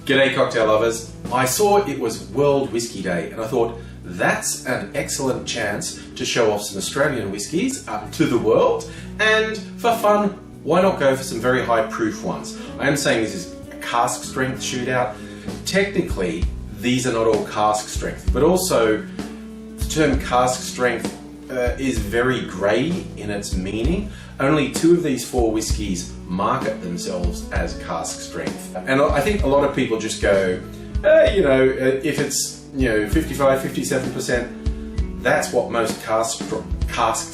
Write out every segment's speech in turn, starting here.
G'day cocktail lovers. I saw it was World Whisky Day and I thought that's an excellent chance to show off some Australian whiskies to the world, and for fun, why not go for some very high proof ones? I am saying this is a cask strength shootout. Technically, these are not all cask strength, but also the term cask strength is very grey in its meaning. Only 2 of these 4 whiskies market themselves as cask strength. And I think a lot of people just go, if it's 55, 57%, that's what most cask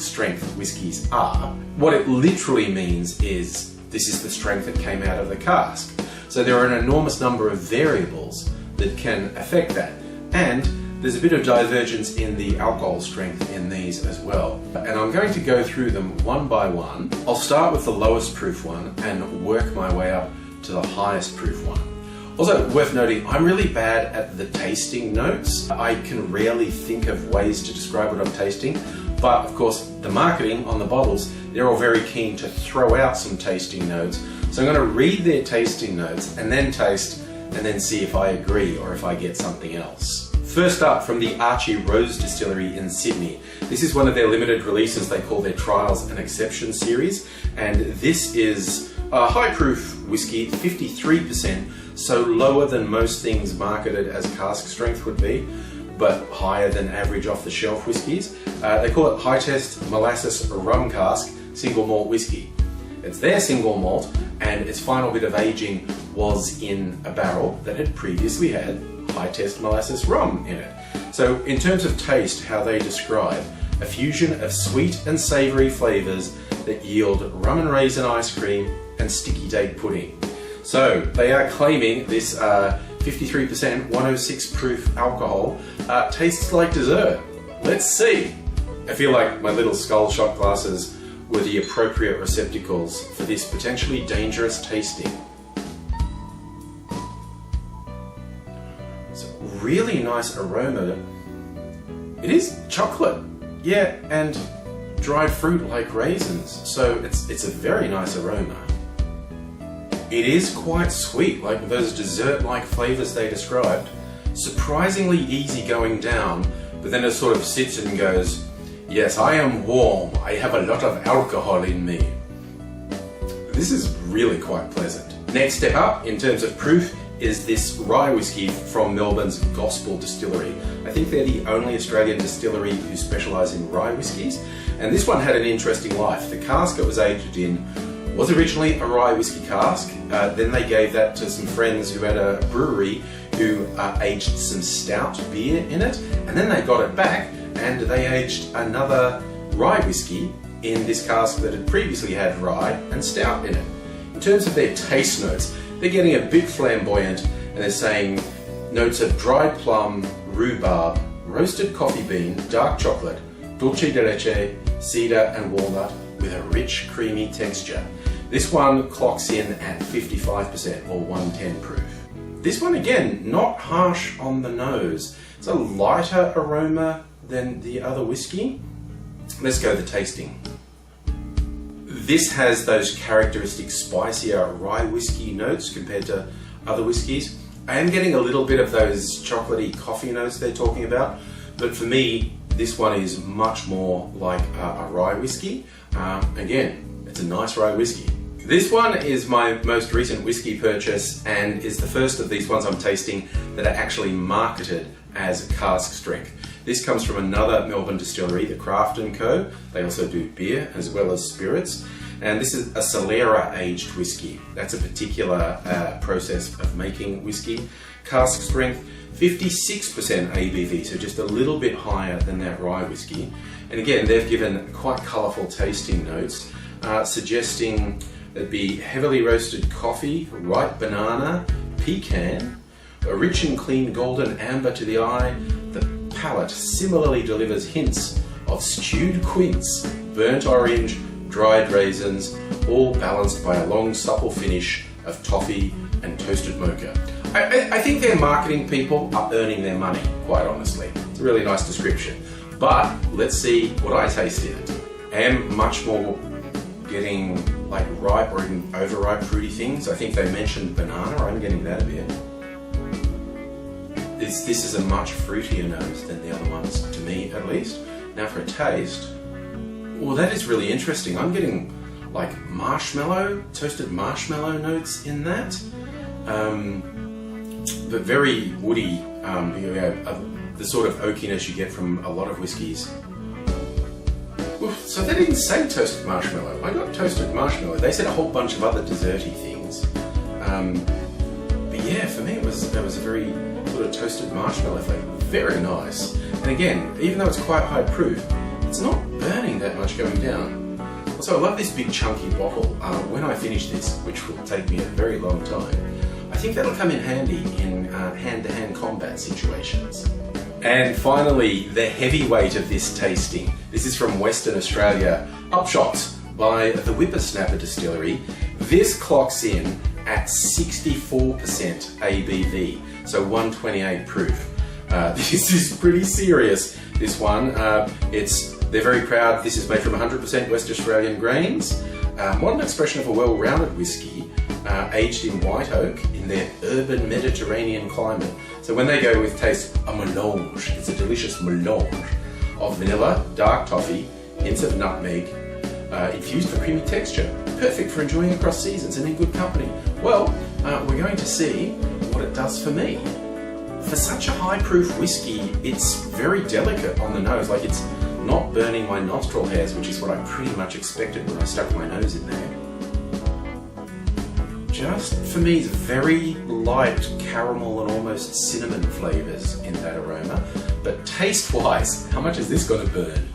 strength whiskies are. What it literally means is this is the strength that came out of the cask. So there are an enormous number of variables that can affect that. And there's a bit of divergence in the alcohol strength in these as well. And I'm going to go through them one by one. I'll start with the lowest proof one and work my way up to the highest proof one. Also, worth noting, I'm really bad at the tasting notes. I can rarely think of ways to describe what I'm tasting, but of course, the marketing on the bottles, they're all very keen to throw out some tasting notes. So I'm going to read their tasting notes and then taste and then see if I agree or if I get something else. First up, from the Archie Rose Distillery in Sydney. This is one of their limited releases they call their Trials and Exceptions series, and this is a high proof whiskey, 53%, so lower than most things marketed as cask strength would be, but higher than average off the shelf whiskies. They call it High Test Molasses Rum Cask Single Malt Whiskey. It's their single malt, and its final bit of aging was in a barrel that had previously had High Test Molasses rum in it. So in terms of taste, how they describe a fusion of sweet and savoury flavours that yield rum and raisin ice cream and sticky date pudding. So they are claiming this 53% 106 proof alcohol tastes like dessert. Let's see. I feel like my little skull shot glasses were the appropriate receptacles for this potentially dangerous tasting. It's a really nice aroma. It is chocolate, yeah, and dried fruit like raisins, so it's a very nice aroma. It is quite sweet, like those dessert-like flavours they described. Surprisingly easy going down, but then it sort of sits and goes, yes, I am warm, I have a lot of alcohol in me. This is really quite pleasant. Next step up in terms of proof is this rye whiskey from Melbourne's Gospel Distillery. I think they're the only Australian distillery who specialise in rye whiskies, and this one had an interesting life. The cask it was aged in was originally a rye whiskey cask, then they gave that to some friends who had a brewery who aged some stout beer in it, and then they got it back and they aged another rye whiskey in this cask that had previously had rye and stout in it. In terms of their taste notes, they're getting a bit flamboyant, and they're saying notes of dried plum, rhubarb, roasted coffee bean, dark chocolate, dulce de leche, cedar and walnut with a rich creamy texture. This one clocks in at 55% or 110 proof. This one again, not harsh on the nose. It's a lighter aroma than the other whiskey. Let's go the tasting. This has those characteristic spicier rye whiskey notes compared to other whiskies. I am getting a little bit of those chocolatey coffee notes they're talking about, but for me, this one is much more like a rye whiskey. Again, it's a nice rye whiskey. This one is my most recent whiskey purchase and is the first of these ones I'm tasting that are actually marketed as cask strength. This comes from another Melbourne distillery, the Craft & Co. They also do beer as well as spirits. And this is a Solera aged whiskey. That's a particular process of making whiskey. Cask strength, 56% ABV, so just a little bit higher than that rye whiskey. And again, they've given quite colourful tasting notes, suggesting there'd be heavily roasted coffee, ripe banana, pecan, a rich and clean golden amber to the eye. The palate similarly delivers hints of stewed quince, burnt orange, dried raisins, all balanced by a long supple finish of toffee and toasted mocha. I think their marketing people are earning their money, quite honestly. It's a really nice description. But let's see what I taste in it. I am much more getting like ripe or even overripe fruity things. I think they mentioned banana, I'm getting that a bit. This is a much fruitier nose than the other ones, to me at least. Now for a taste, well, that is really interesting. I'm getting like marshmallow, toasted marshmallow notes in that, but very woody, the sort of oakiness you get from a lot of whiskies. Oof, so they didn't say toasted marshmallow. I got toasted marshmallow. They said a whole bunch of other desserty things. But yeah, for me it was a very sort of toasted marshmallow flavor. Very nice. And again, even though it's quite high proof, it's not burning that much going down. Also, I love this big chunky bottle. When I finish this, which will take me a very long time, I think that'll come in handy in hand-to-hand combat situations. And finally, the heavyweight of this tasting. This is from Western Australia, Upshot by the Whippersnapper Distillery. This clocks in at 64% ABV, so 128 proof. This is pretty serious, this one. They're very proud this is made from 100% West Australian grains. Modern expression of a well-rounded whiskey, aged in white oak in their urban Mediterranean climate. So when they go with taste, a melange, it's a delicious melange of vanilla, dark toffee, hints of nutmeg, infused for creamy texture. Perfect for enjoying across seasons and in good company. Well, we're going to see what it does for me. For such a high proof whiskey, it's very delicate on the nose, like it's not burning my nostril hairs, which is what I pretty much expected when I stuck my nose in there. Just, for me, it's very light caramel and almost cinnamon flavours in that aroma. But taste-wise, how much is this going to burn?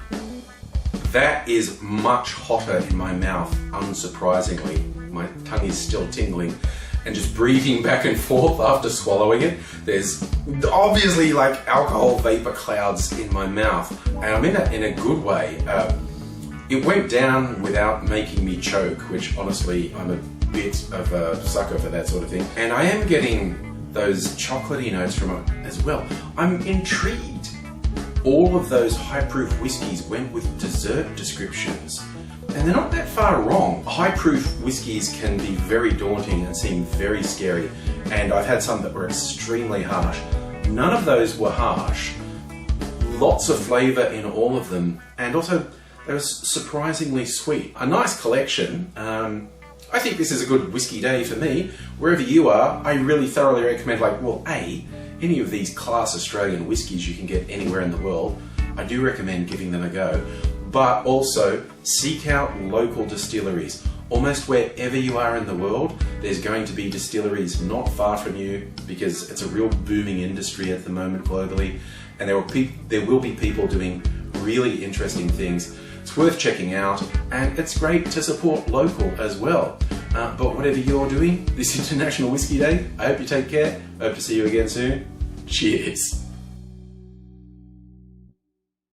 That is much hotter in my mouth, unsurprisingly. My tongue is still tingling. And just breathing back and forth after swallowing it, there's obviously like alcohol vapor clouds in my mouth, and I mean that in a good way. It went down without making me choke, which honestly I'm a bit of a sucker for that sort of thing. And I am getting those chocolatey notes from it as well. I'm intrigued. All of those high proof whiskies went with dessert descriptions. And they're not that far wrong. High proof whiskies can be very daunting and seem very scary, and I've had some that were extremely harsh. None of those were harsh. Lots of flavour in all of them, and also they were surprisingly sweet. A nice collection. I think this is a good whiskey day for me. Wherever you are, I really thoroughly recommend, any of these class Australian whiskies you can get anywhere in the world. I do recommend giving them a go. But also seek out local distilleries. Almost wherever you are in the world, there's going to be distilleries not far from you, because it's a real booming industry at the moment globally, and there will be people doing really interesting things. It's worth checking out, and it's great to support local as well. But whatever you're doing this International Whiskey Day, I hope you take care. Hope to see you again soon. Cheers.